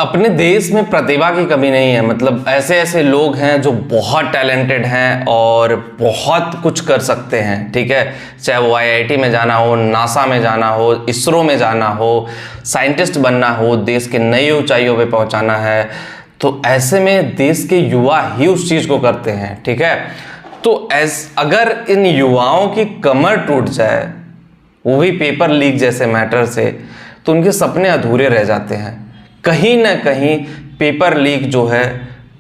अपने देश में प्रतिभा की कमी नहीं है। मतलब ऐसे ऐसे लोग हैं जो बहुत टैलेंटेड हैं और बहुत कुछ कर सकते हैं, ठीक है। चाहे वो आईआईटी में जाना हो, नासा में जाना हो, इसरो में जाना हो, साइंटिस्ट बनना हो, देश के नई ऊंचाइयों पे पहुंचाना है, तो ऐसे में देश के युवा ही उस चीज़ को करते हैं, ठीक है। तो अगर इन युवाओं की कमर टूट जाए, वो भी पेपर लीक जैसे मैटर से, तो उनके सपने अधूरे रह जाते हैं। कहीं ना कहीं पेपर लीक जो है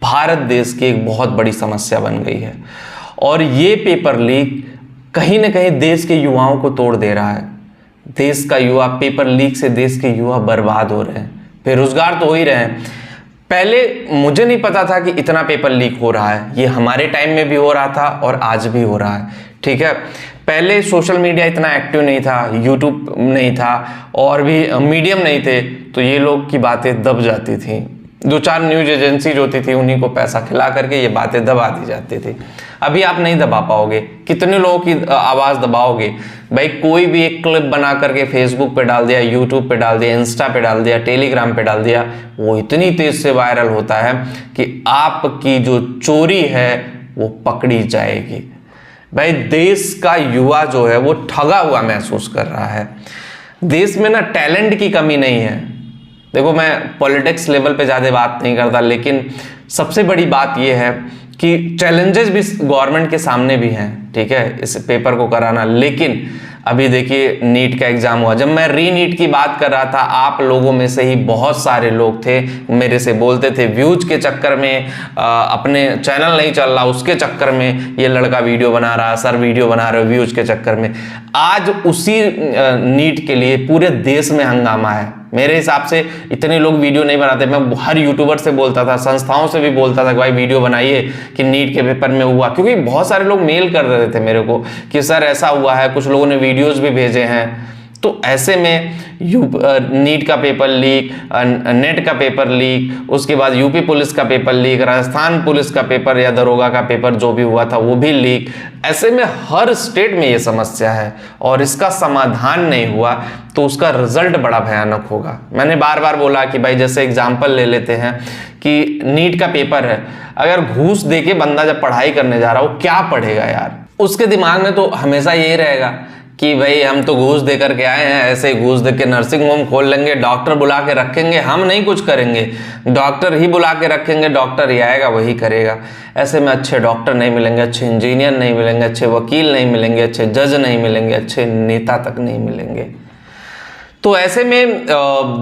भारत देश की एक बहुत बड़ी समस्या बन गई है, और ये पेपर लीक कहीं ना कहीं देश के युवाओं को तोड़ दे रहा है। देश का युवा, पेपर लीक से देश के युवा बर्बाद हो रहे हैं, बेरोजगार तो हो ही रहे हैं। पहले मुझे नहीं पता था कि इतना पेपर लीक हो रहा है, ये हमारे टाइम में भी हो रहा था और आज भी हो रहा है, ठीक है। पहले सोशल मीडिया इतना एक्टिव नहीं था, यूट्यूब नहीं था और भी मीडियम नहीं थे, तो ये लोग की बातें दब जाती थी। दो चार न्यूज एजेंसी जो होती थी उन्हीं को पैसा खिला करके ये बातें दबा दी जाती थी। अभी आप नहीं दबा पाओगे, कितने लोगों की आवाज़ दबाओगे भाई। कोई भी एक क्लिप बना करके फेसबुक पे डाल दिया, यूट्यूब पे डाल दिया, इंस्टा पे डाल दिया, टेलीग्राम पे डाल दिया, वो इतनी तेज से वायरल होता है कि आपकी जो चोरी है वो पकड़ी जाएगी। भाई देश का युवा जो है वो ठगा हुआ महसूस कर रहा है। देश में ना टैलेंट की कमी नहीं है। देखो, मैं पॉलिटिक्स लेवल पे ज़्यादा बात नहीं करता, लेकिन सबसे बड़ी बात यह है कि चैलेंजेस भी गवर्नमेंट के सामने भी हैं, ठीक है, इस पेपर को कराना। लेकिन अभी देखिए नीट का एग्जाम हुआ, जब मैं री नीट की बात कर रहा था, आप लोगों में से ही बहुत सारे लोग थे मेरे से बोलते थे व्यूज के चक्कर में अपने चैनल नहीं चल रहा, उसके चक्कर में ये लड़का वीडियो बना रहा, सर वीडियो बना रहे हो व्यूज के चक्कर में। आज उसी नीट के लिए पूरे देश में हंगामा है। मेरे हिसाब से इतने लोग वीडियो नहीं बनाते। मैं हर यूट्यूबर से बोलता था, संस्थाओं से भी बोलता था कि भाई वीडियो बनाइए कि नीट के पेपर में हुआ, क्योंकि बहुत सारे लोग मेल कर रहे थे मेरे को कि सर ऐसा हुआ है, कुछ लोगों ने वीडियोस भी भेजे हैं। तो ऐसे में नीट का पेपर लीक, नेट का पेपर लीक, उसके बाद यूपी पुलिस का पेपर लीक, राजस्थान पुलिस का पेपर या दरोगा का पेपर जो भी हुआ था वो भी लीक। ऐसे में हर स्टेट में ये समस्या है और इसका समाधान नहीं हुआ तो उसका रिजल्ट बड़ा भयानक होगा। मैंने बार बार बोला कि भाई जैसे एग्जाम्पल ले लेते हैं कि नीट का पेपर है, अगर घूस दे के बंदा जब पढ़ाई करने जा रहा हो, क्या पढ़ेगा यार? उसके दिमाग में तो हमेशा यही रहेगा कि भाई हम तो घूस दे करके आए हैं, ऐसे ही घूस दे के नर्सिंग होम खोल लेंगे, डॉक्टर बुला के रखेंगे, हम नहीं कुछ करेंगे, डॉक्टर ही बुला के रखेंगे, डॉक्टर ही आएगा वही करेगा। ऐसे में अच्छे डॉक्टर नहीं मिलेंगे, अच्छे इंजीनियर नहीं मिलेंगे, अच्छे वकील नहीं मिलेंगे, अच्छे जज नहीं मिलेंगे, अच्छे नेता तक नहीं मिलेंगे। तो ऐसे में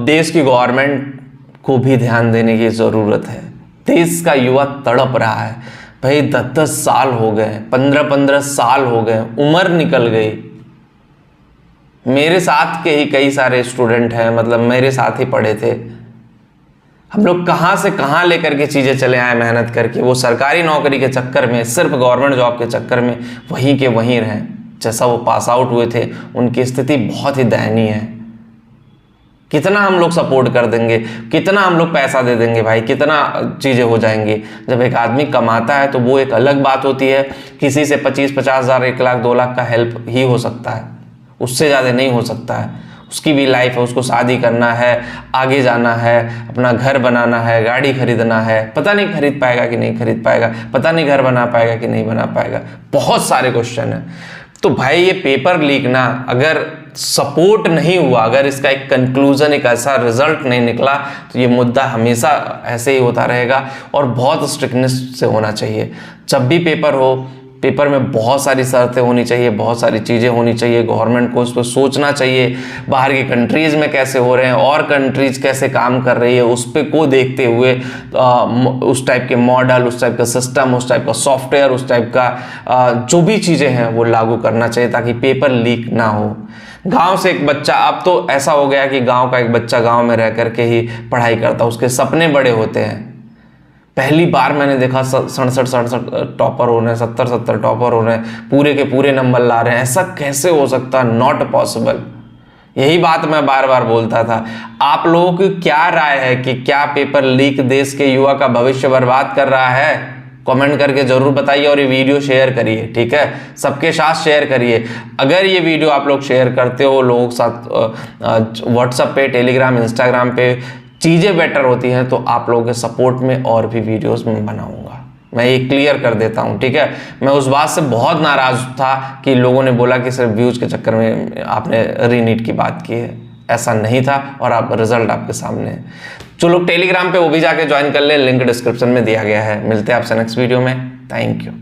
देश की गवर्नमेंट को भी ध्यान देने की ज़रूरत है। देश का युवा तड़प रहा है भाई, 10-10 साल हो गए, 15-15 साल हो गए, उम्र निकल गई। मेरे साथ के ही कई सारे स्टूडेंट हैं, मतलब मेरे साथ ही पढ़े थे। हम लोग कहाँ से कहाँ लेकर के चीज़ें चले आए मेहनत करके, वो सरकारी नौकरी के चक्कर में, सिर्फ गवर्नमेंट जॉब के चक्कर में वहीं के वहीं रहें। जैसा वो पास आउट हुए थे उनकी स्थिति बहुत ही दयनीय है। कितना हम लोग सपोर्ट कर देंगे, कितना हम लोग पैसा दे देंगे भाई, कितना चीज़ें हो जाएंगी। जब एक आदमी कमाता है तो वो एक अलग बात होती है, किसी से 25-50 हज़ार, 1 लाख 2 लाख का हेल्प ही हो सकता है, उससे ज़्यादा नहीं हो सकता है। उसकी भी लाइफ है, उसको शादी करना है, आगे जाना है, अपना घर बनाना है, गाड़ी खरीदना है, पता नहीं खरीद पाएगा कि नहीं खरीद पाएगा, पता नहीं घर बना पाएगा कि नहीं बना पाएगा, बहुत सारे क्वेश्चन हैं। तो भाई ये पेपर लीक ना, अगर सपोर्ट नहीं हुआ, अगर इसका एक कंक्लूजन, एक ऐसा रिजल्ट नहीं निकला, तो ये मुद्दा हमेशा ऐसे ही होता रहेगा और बहुत स्ट्रिक्टनेस से होना चाहिए। जब भी पेपर हो, पेपर में बहुत सारी शर्तें होनी चाहिए, बहुत सारी चीज़ें होनी चाहिए। गवर्नमेंट को उस पर सोचना चाहिए, बाहर की कंट्रीज़ में कैसे हो रहे हैं और कंट्रीज़ कैसे काम कर रही है, उस पर को देखते हुए उस टाइप के मॉडल, उस टाइप का सिस्टम, उस टाइप का सॉफ्टवेयर, उस टाइप का जो भी चीज़ें हैं वो लागू करना चाहिए ताकि पेपर लीक ना हो। गांव से एक बच्चा, अब तो ऐसा हो गया कि गांव का एक बच्चा गांव में रह करके ही पढ़ाई करता, उसके सपने बड़े होते हैं। पहली बार मैंने देखा 67 टॉपर हो रहे हैं, 70 टॉपर हो रहे हैं, पूरे के पूरे नंबर ला रहे हैं। ऐसा कैसे हो सकता है? Not possible. यही बात मैं बार बार बोलता था। आप लोगों की क्या राय है कि क्या पेपर लीक देश के युवा का भविष्य बर्बाद कर रहा है? कमेंट करके जरूर बताइए और ये वीडियो शेयर करिए, ठीक है, सबके साथ शेयर करिए। अगर ये वीडियो आप लोग शेयर करते हो लोगों के साथ व्हाट्सएप पे, टेलीग्राम, इंस्टाग्राम पे, चीज़ें बेटर होती हैं तो आप लोगों के सपोर्ट में और भी वीडियोस में बनाऊंगा। मैं ये क्लियर कर देता हूँ, ठीक है। मैं उस बात से बहुत नाराज़ था कि लोगों ने बोला कि सिर्फ व्यूज़ के चक्कर में आपने रीनीट की बात की है। ऐसा नहीं था और आप रिजल्ट आपके सामने है। जो लोग टेलीग्राम पे वो भी जाके ज्वाइन कर ले, लिंक डिस्क्रिप्शन में दिया गया है। मिलते हैं आपसे नेक्स्ट वीडियो में। Thank you.